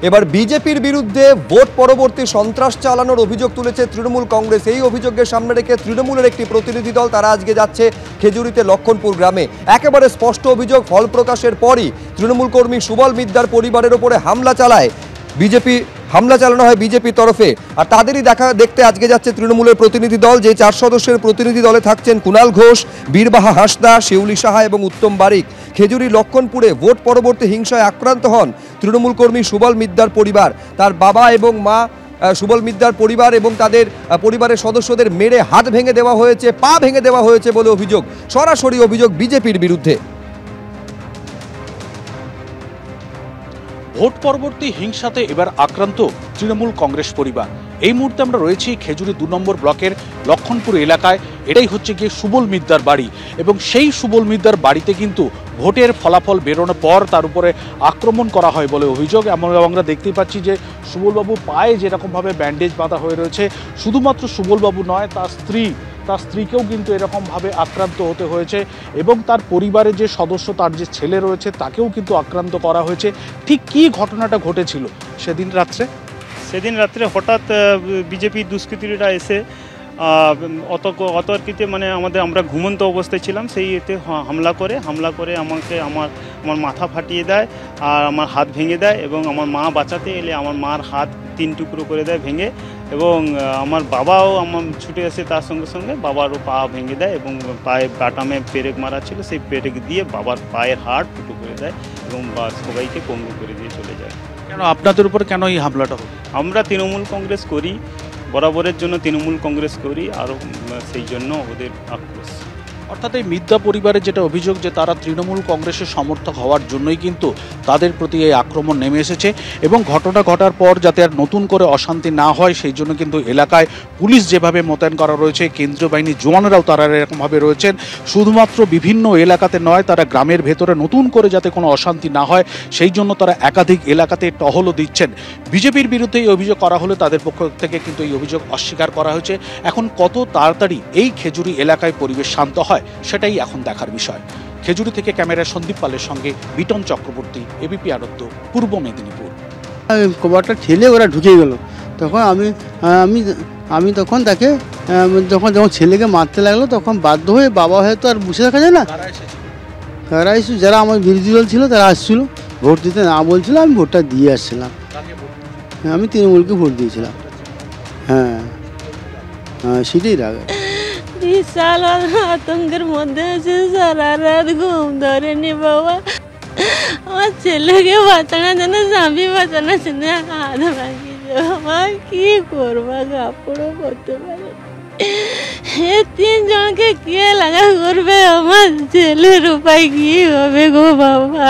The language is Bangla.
এবার বিজেপির বিরুদ্ধে ভোট পরবর্তী সন্ত্রাস চালানোর অভিযোগ তুলেছে তৃণমূল কংগ্রেস। এই অভিযোগকে সামনে রেখে তৃণমূলের একটি প্রতিনিধি দল তারা আজকে যাচ্ছে খেজুরিতে লক্ষণপুর গ্রামে। একেবারে স্পষ্ট অভিযোগ, ফল প্রকাশের পরই তৃণমূল কর্মী সুবল মিদ্দার পরিবারের উপরে হামলা চালানো হয় বিজেপির তরফে। আর তাদেরই দেখতে আজকে যাচ্ছে তৃণমূলের প্রতিনিধি দল, যে 4 সদস্যের প্রতিনিধি দলে থাকছেন কুণাল ঘোষ, বীরবাহা হাঁসদা, শিউলি সাহা এবং উত্তম বারিক। খেজুরি লক্ষণপুরে ভোট পরবর্তী হিংসায় আক্রান্ত হন তৃণমূল কর্মী সুবল মিদ্দার পরিবার। তার বাবা এবং মা সুবল মিদ্দার পরিবার এবং তাদের পরিবারের সদস্যদের মেরে হাত ভেঙে দেওয়া হয়েছে, পা ভেঙে দেওয়া হয়েছে বলে অভিযোগ, সরাসরি অভিযোগ বিজেপির বিরুদ্ধে। ভোট পরবর্তী হিংসাতে এবার আক্রান্ত তৃণমূল কংগ্রেস পরিবার। এই মুহূর্তে আমরা রয়েছি খেজুরি 2 নম্বর ব্লকের লক্ষণপুর এলাকায়। এটাই হচ্ছে গিয়ে সুবল মিদ্দার বাড়ি, এবং সেই সুবল মিদ্দার বাড়িতে কিন্তু ভোটের ফলাফল বেরোনোর পর তার উপরে আক্রমণ করা হয় বলে অভিযোগ। আমরা দেখতেই পাচ্ছি যে সুবলবাবু পায়ে যেরকমভাবে ব্যান্ডেজ বাঁধা হয়ে রয়েছে, শুধুমাত্র সুবলবাবু নয়, তার স্ত্রীকেও কিন্তু এরকমভাবে আক্রান্ত হতে হয়েছে, এবং তার পরিবারের যে সদস্য, তার যে ছেলে রয়েছে, তাকেও কিন্তু আক্রান্ত করা হয়েছে। ঠিক কী ঘটনাটা ঘটেছিল সেদিন রাত্রে? হঠাৎ বিজেপি দুষ্কৃতীরা এসে অতর্কিতে মানে আমরা ঘুমন্ত অবস্থায় ছিলাম, সেই এতে হামলা করে আমাকে আমার মাথা ফাটিয়ে দেয় আর আমার হাত ভেঙে দেয়, এবং আমার মা বাঁচাতে এলে আমার মার হাত 3 টুকরো করে দেয় ভেঙে, এবং আমার বাবাও ছুটে আসে, তার সঙ্গে সঙ্গে বাবারও পা ভেঙে দেয়, এবং পায়ে বাটামে পেরেক মারা ছিল, সেই পেরেক দিয়ে বাবার পায়ের হাড় ফুটো করে দেয় এবং সবাইকে পঙ্গু করে দিয়ে চলে যায়। কেন আপনাদের উপর কেন এই হামলাটা হলো? আমরা তৃণমূল কংগ্রেস করি, বরাবরের জন্য তৃণমূল কংগ্রেস করি, আরও সেই জন্য ওদের আক্রোশ। অর্থাৎ এই মিদ্দা পরিবারের যেটা অভিযোগ যে তারা তৃণমূল কংগ্রেসের সমর্থক হওয়ার জন্যই কিন্তু তাদের প্রতি এই আক্রমণ নেমে এসেছে, এবং ঘটনা ঘটার পর যাতে আর নতুন করে অশান্তি না হয় সেই জন্য কিন্তু এলাকায় পুলিশ যেভাবে মোতায়েন করা রয়েছে, কেন্দ্রীয় বাহিনীর জওয়ানরাও তারা এরকমভাবে রয়েছেন। শুধুমাত্র বিভিন্ন এলাকাতে নয়, তারা গ্রামের ভেতরে নতুন করে যাতে কোনো অশান্তি না হয় সেই জন্য তারা একাধিক এলাকাতে টহলও দিচ্ছেন। বিজেপির বিরুদ্ধে এই অভিযোগ করা হলে তাদের পক্ষ থেকে কিন্তু এই অভিযোগ অস্বীকার করা হয়েছে। এখন কত তাড়াতাড়ি এই খেজুরি এলাকায় পরিবেশ শান্ত হয় সেটাই এখন দেখার বিষয়। খেজুরি থেকে ক্যামেরায় সন্দীপ পালের সঙ্গে বিটন চক্রবর্তী, এবিপি আনন্দ, পূর্ব মেদিনীপুর। কবারটা ঠেলে ওরা ঢুকে গেল, তখন আমি তখন তাকে যখন ছেলেকে মারতে লাগলো তখন বাধ্য হয়ে, বাবা হয়তো আর বসে থাকা যায় না, তারা এসে যারা আমার বিরোধী দল ছিল তারা আসছিল, ভোট দিতে না বলছিল, আমি ভোটটা দিয়ে আসছিলাম। আমি তৃণমূলকে ভোট দিয়েছিলাম। হ্যাঁ, সেটাই রাগ। বিশাল আতঙ্কের মধ্যে আছে, সারা রাত ঘুম ধরেনি বাবা। আমার ছেলেকে বাঁচানোর জন্য, স্বামী বাঁচানোর জন্য হাত ভাঙিয়েছে। আমার কি করবো, কাপড়ও করতে পারে। এ 3 জনকে কে লাগা করবে, আমার ছেলের উপায় কি হবে গো বাবা?